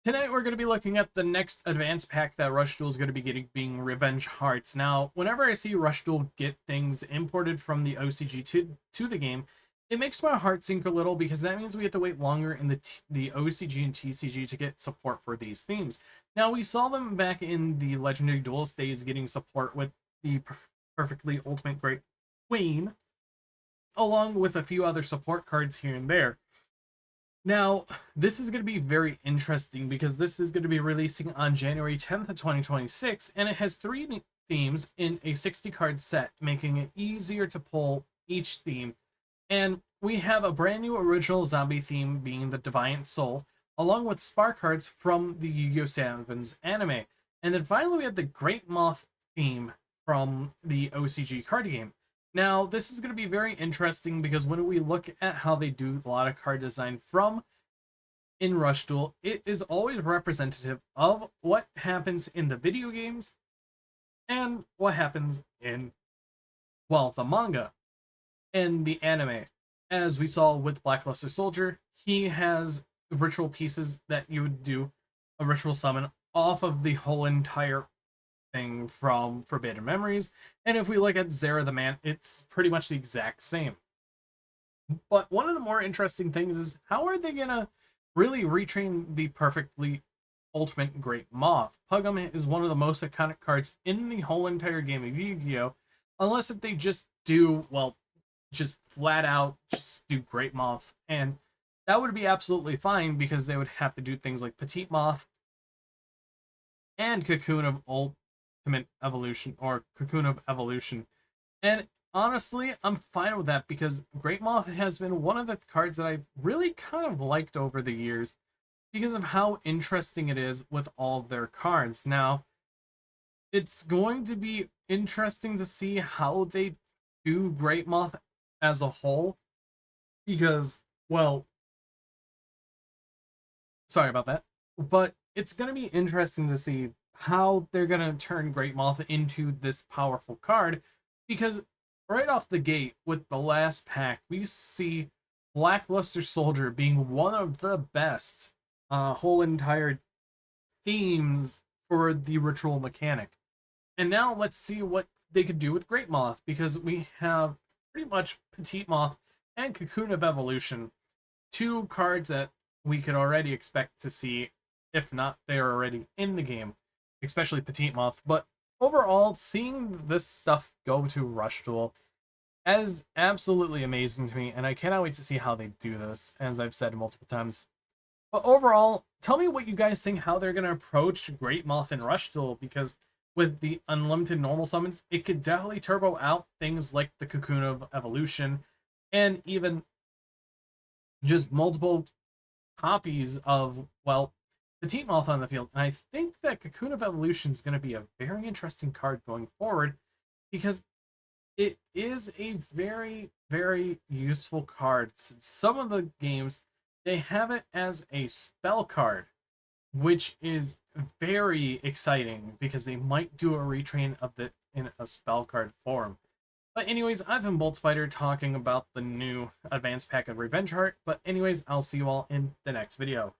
Tonight we're going to be looking at the next advanced pack that Rush Duel is going to be getting, being Revenge Hearts. Now, whenever I see Rush Duel get things imported from the OCG to the game, it makes my heart sink a little because that means we have to wait longer in the OCG and TCG to get support for these themes. Now, we saw them back in the Legendary Duelist days getting support with the Perfectly Ultimate Great Queen, along with a few other support cards here and there. Now, this is going to be very interesting because this is going to be releasing on January 10th of 2026, and it has three themes in a 60-card set, making it easier to pull each theme. And we have a brand new original zombie theme being the Deviant Soul, along with spark cards from the Yu-Gi-Oh! 7's anime. And then finally we have the Great Moth theme from the OCG card game. Now, this is going to be very interesting because when we look at how they do a lot of card design from in Rush Duel, it is always representative of what happens in the video games and what happens in, well, the manga and the anime. As we saw with Blackluster Soldier, he has ritual pieces that you would do a ritual summon off of the whole entire thing from Forbidden Memories. And if we look at Zera the Man, it's pretty much the exact same. But one of the more interesting things is how are they gonna really retrain the Perfectly Ultimate Great Moth? Pugum is one of the most iconic cards in the whole entire game of Yu-Gi-Oh! Unless if they just do, well, just flat out just do Great Moth, and that would be absolutely fine because they would have to do things like Petite Moth and Cocoon of Ultimate Evolution or Cocoon of Evolution. And honestly, I'm fine with that because Great Moth has been one of the cards that I've really kind of liked over the years because of how interesting it is with all their cards. Now, it's going to be interesting to see how they do Great Moth as a whole because, well, sorry about that, but it's going to be interesting to see how they're going to turn Great Moth into this powerful card because right off the gate with the last pack, we see Blackluster Soldier being one of the best whole entire themes for the ritual mechanic. And now let's see what they could do with Great Moth because we have pretty much Petite Moth and Cocoon of Evolution, two cards that we could already expect to see, if not they're already in the game, especially Petite Moth. But overall, seeing this stuff go to Rush Duel is absolutely amazing to me, and I cannot wait to see how they do this, as I've said multiple times. But overall, tell me what you guys think, how they're going to approach Great Moth and Rush Duel, because with the unlimited normal summons, it could definitely turbo out things like the Cocoon of Evolution, and even just multiple copies of, well, Petite Moth on the field. And I think that Cocoon of Evolution is going to be a very interesting card going forward because it is a very, very useful card. Since some of the games, they have it as a spell card, which is very exciting because they might do a retrain of it in a spell card form. But anyways, I've been BoltSpider talking about the new advanced pack of Revenge Heart. But anyways, I'll see you all in the next video.